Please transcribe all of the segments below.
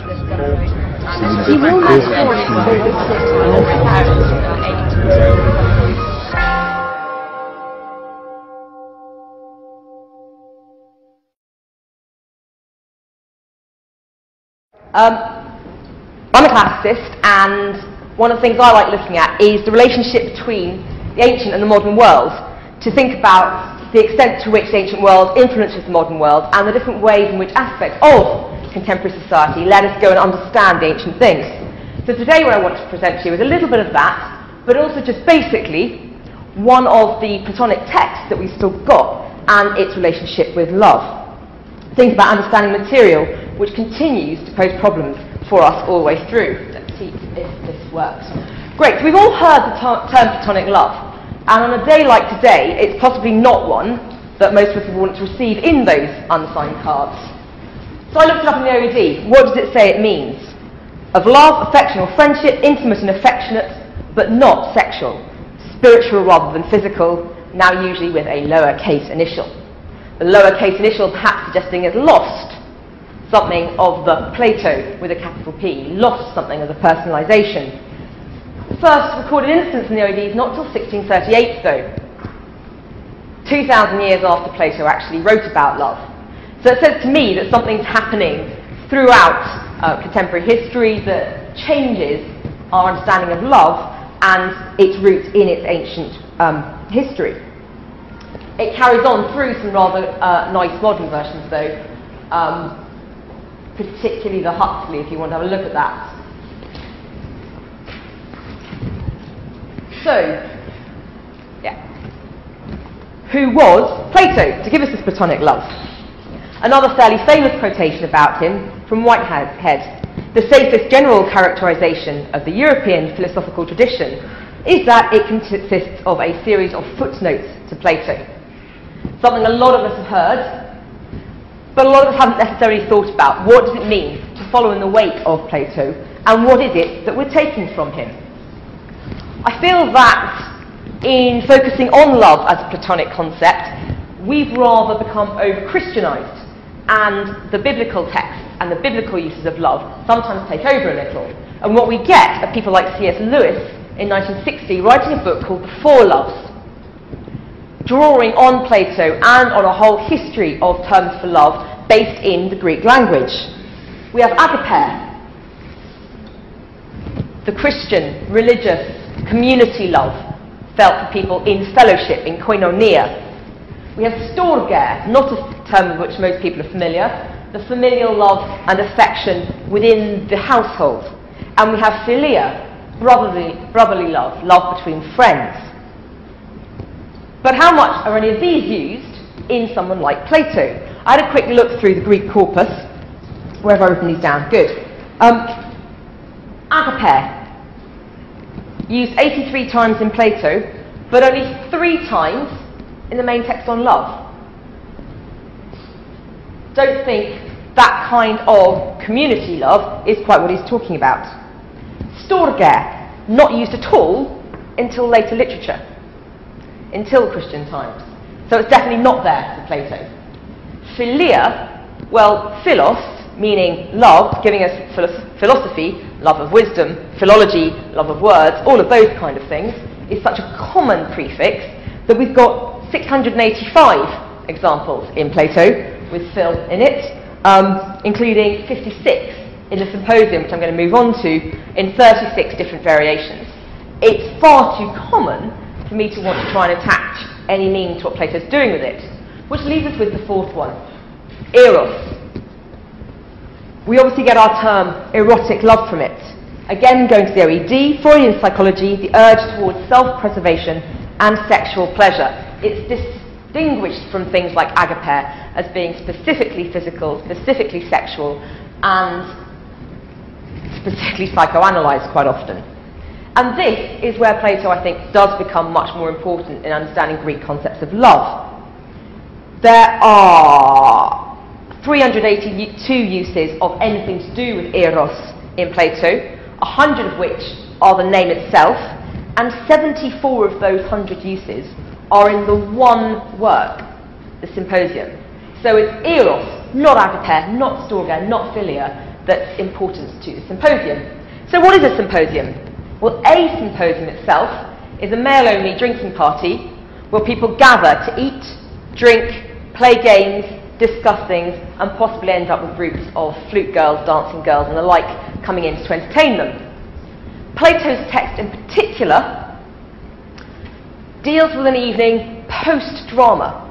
He will I'm a classicist, and one of the things I like looking at is the relationship between the ancient and the modern world, to think about the extent to which the ancient world influences the modern world and the different ways in which aspects of contemporary society let us go and understand the ancient things. So today what I want to present to you is a little bit of that, but also just basically one of the Platonic texts that we've still got and its relationship with love. Think about understanding material, which continues to pose problems for us all the way through. Let's see if this works. Great, so we've all heard the term Platonic love, and on a day like today, it's possibly not one that most people want to receive in those unsigned cards. So I looked it up in the OED. What does it say it means? Of love, affection or friendship, intimate and affectionate, but not sexual. Spiritual rather than physical, now usually with a lowercase initial. The lowercase initial perhaps suggesting is lost something of the Plato with a capital P, lost something of the personalisation. The first recorded instance in the OED is not till 1638 though, 2,000 years after Plato actually wrote about love. So it says to me that something's happening throughout contemporary history that changes our understanding of love and its roots in its ancient history. It carries on through some rather nice modern versions though, particularly the Huxley, if you want to have a look at that. So, yeah. Who was Plato, to give us this Platonic love? Another fairly famous quotation about him from Whitehead. The safest general characterization of the European philosophical tradition is that it consists of a series of footnotes to Plato. Something a lot of us have heard, but a lot of us haven't necessarily thought about. What does it mean to follow in the wake of Plato, and what is it that we're taking from him? I feel that in focusing on love as a Platonic concept, we've rather become over-Christianized, and the biblical texts and the biblical uses of love sometimes take over a little. And what we get are people like C.S. Lewis in 1960 writing a book called The Four Loves, drawing on Plato and on a whole history of terms for love based in the Greek language. We have agape, the Christian, religious, community love felt for people in fellowship, in koinonia. We have storge, not a term with which most people are familiar, the familial love and affection within the household. And we have philia, brotherly love, love between friends. But how much are any of these used in someone like Plato? I had a quick look through the Greek corpus. Where have I written these down? Good. Agape, used 83 times in Plato, but only 3 times in the main text on love. Don't think that kind of community love is quite what he's talking about. Storge, not used at all until later literature, until Christian times. So it's definitely not there for Plato. Philia, well, philos, meaning love, giving us philosophy, love of wisdom, philology, love of words, all of those kind of things, is such a common prefix that we've got 685 examples in Plato with phil in it, including 56 in the Symposium, which I'm going to move on to, in 36 different variations. It's far too common for me to want to try and attach any meaning to what Plato's doing with it, which leaves us with the fourth one, eros. We obviously get our term erotic love from it. Again, going to the OED, Freudian psychology, the urge towards self-preservation and sexual pleasure. It's distinguished from things like agape as being specifically physical, specifically sexual, and specifically psychoanalyzed quite often. And this is where Plato, I think, does become much more important in understanding Greek concepts of love. There are 382 uses of anything to do with eros in Plato, 100 of which are the name itself, and 74 of those 100 uses are in the one work, the Symposium. So it's eros, not agape, not storge, not philia, that's important to the symposium. So what is a symposium? Well, a symposium itself is a male-only drinking party where people gather to eat, drink, play games, discuss things, and possibly end up with groups of flute girls, dancing girls, and the like coming in to entertain them. Plato's text in particular deals with an evening post-drama.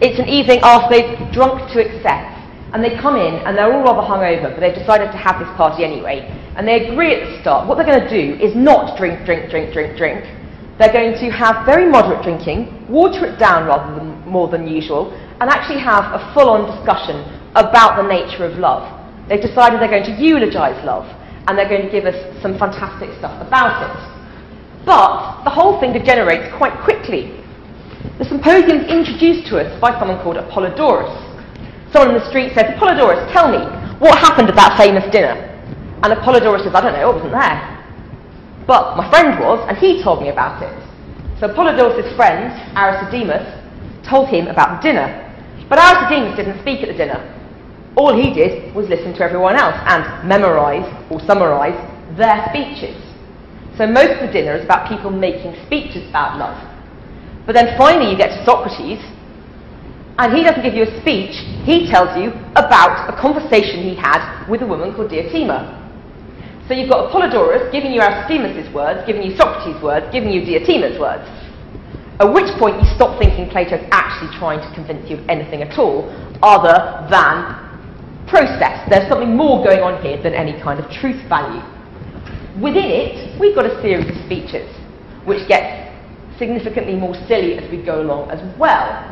It's an evening after they've drunk to excess, and they come in and they're all rather hungover, but they've decided to have this party anyway, and they agree at the start what they're going to do is not drink. They're going to have very moderate drinking, water it down rather than more than usual, and actually have a full-on discussion about the nature of love. They've decided they're going to eulogize love, and they're going to give us some fantastic stuff about it. But the whole thing degenerates quite quickly. The symposium's introduced to us by someone called Apollodorus. Someone in the street says, "Apollodorus, tell me, what happened at that famous dinner?" And Apollodorus says, "I don't know, I wasn't there. But my friend was, and he told me about it." So Apollodorus' friend, Aristodemus, told him about the dinner. But Aristodemus didn't speak at the dinner. All he did was listen to everyone else and memorise or summarise their speeches. So most of the dinner is about people making speeches about love. But then finally you get to Socrates, and he doesn't give you a speech, he tells you about a conversation he had with a woman called Diotima. So you've got Apollodorus giving you Aristodemus' words, giving you Socrates' words, giving you Diotima's words. At which point you stop thinking Plato's actually trying to convince you of anything at all, other than process. There's something more going on here than any kind of truth value. Within it, we've got a series of speeches, which gets significantly more silly as we go along as well.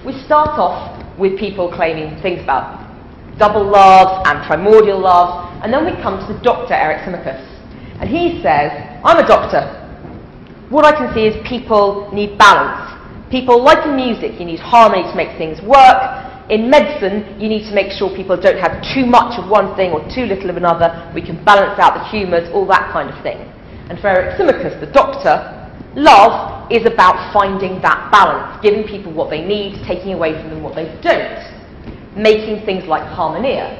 We start off with people claiming things about double loves and primordial loves, and then we come to the doctor Eryximachus, and he says, "I'm a doctor. What I can see is people need balance. People, like in music, you need harmony to make things work. In medicine, you need to make sure people don't have too much of one thing or too little of another. We can balance out the humours, all that kind of thing." And for Eryximachus, the doctor, love is about finding that balance, giving people what they need, taking away from them what they don't, making things like harmonia.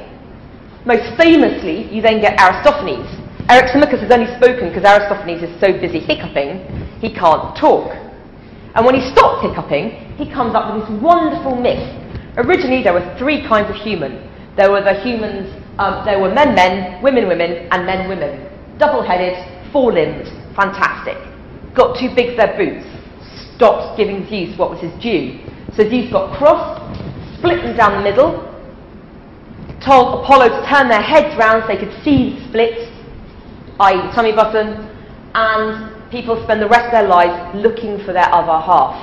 Most famously, you then get Aristophanes. Eryximachus has only spoken because Aristophanes is so busy hiccuping, he can't talk. And when he stops hiccuping, he comes up with this wonderful myth. Originally, there were three kinds of human. There were the humans, there were men, women, and men, women. Double-headed, four-limbed, fantastic. Got too big for their boots, stopped giving Zeus what was his due. So Zeus got cross, split them down the middle, told Apollo to turn their heads round so they could see the split, i.e. the tummy button, and people spend the rest of their lives looking for their other half.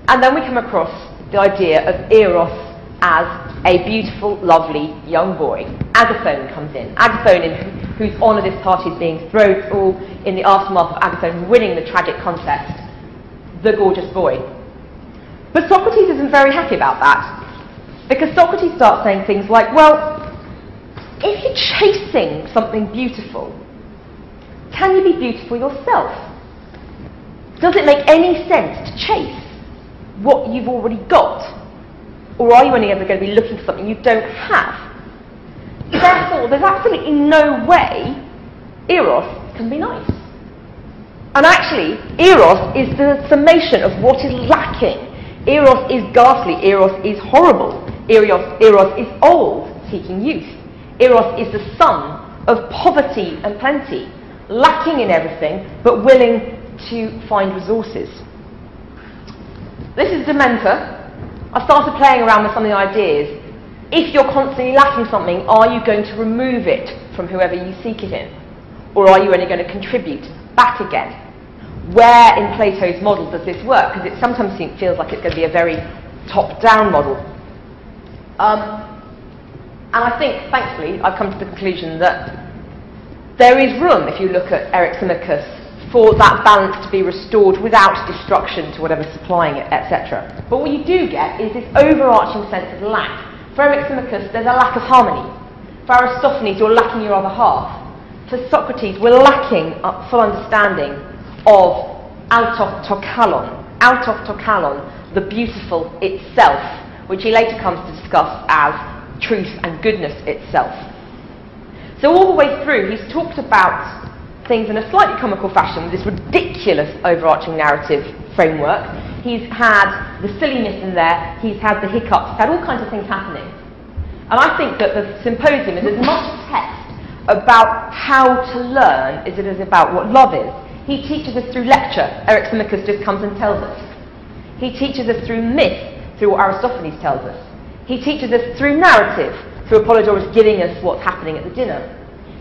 And then we come across the idea of Eros as a beautiful, lovely young boy. Agathon comes in. Agathon, in whose honour this party is being thrown, all in the aftermath of Agathon winning the tragic contest, the gorgeous boy. But Socrates isn't very happy about that, because Socrates starts saying things like, well, if you're chasing something beautiful, can you be beautiful yourself? Does it make any sense to chase what you've already got? Or are you only ever going to be looking for something you don't have? Therefore, there's absolutely no way Eros can be nice. And actually, Eros is the summation of what is lacking. Eros is ghastly. Eros is horrible. Eros is old, seeking youth. Eros is the son of poverty and plenty, lacking in everything, but willing to find resources. This is Dementor. I started playing around with some of the ideas. If you're constantly lacking something, are you going to remove it from whoever you seek it in? Or are you only going to contribute back again? Where in Plato's model does this work? Because it sometimes feels like it's going to be a very top-down model. And I think, thankfully, I've come to the conclusion that there is room, if you look at Eryximachus, for that balance to be restored without destruction to whatever's supplying it, etc. But what you do get is this overarching sense of lack. For Eryximachus, there's a lack of harmony. For Aristophanes, you're lacking your other half. For Socrates, we're lacking a full understanding of autof tokalon, the beautiful itself, which he later comes to discuss as truth and goodness itself. So all the way through, he's talked about things in a slightly comical fashion with this ridiculous overarching narrative framework. He's had the silliness in there, he's had the hiccups, he's had all kinds of things happening. And I think that the symposium is as much a text about how to learn as it is about what love is. He teaches us through lecture. Eric Symmachus just comes and tells us. He teaches us through myth, through what Aristophanes tells us. He teaches us through narrative, through Apollodorus giving us what's happening at the dinner.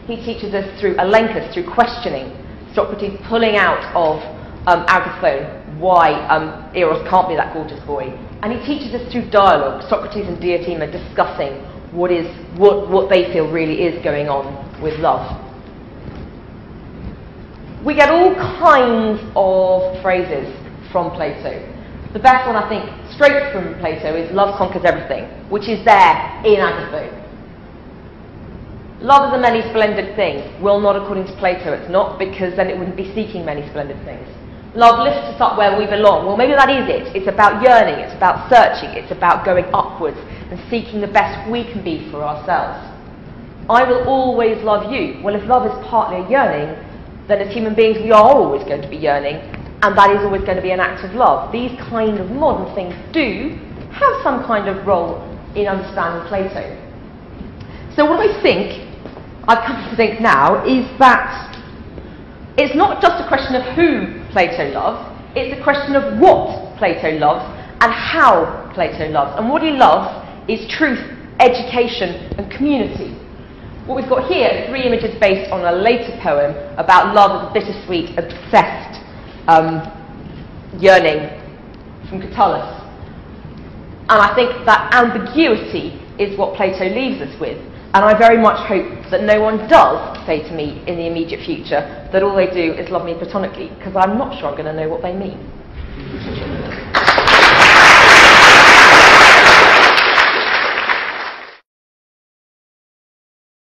He teaches us through Elenchus, through questioning, Socrates pulling out of Agathon why Eros can't be that gorgeous boy. And he teaches us through dialogue, Socrates and Diotima discussing what they feel really is going on with love. We get all kinds of phrases from Plato. The best one, I think, straight from Plato is love conquers everything, which is there in Agathon. Love is a many splendid thing. Well, not according to Plato, it's not, because then it wouldn't be seeking many splendid things. Love lifts us up where we belong. Well, maybe that is it. It's about yearning, it's about searching, it's about going upwards and seeking the best we can be for ourselves. I will always love you. Well, if love is partly a yearning, then as human beings we are always going to be yearning, and that is always going to be an act of love. These kind of modern things do have some kind of role in understanding Plato. So what I think, I've come to think now, is that it's not just a question of who Plato loves, it's a question of what Plato loves and how Plato loves. And what he loves is truth, education and community. What we've got here are 3 images based on a later poem about love as a bittersweet, obsessed yearning from Catullus. And I think that ambiguity is what Plato leaves us with. And I very much hope that no one does say to me in the immediate future that all they do is love me platonically, because I'm not sure I'm going to know what they mean.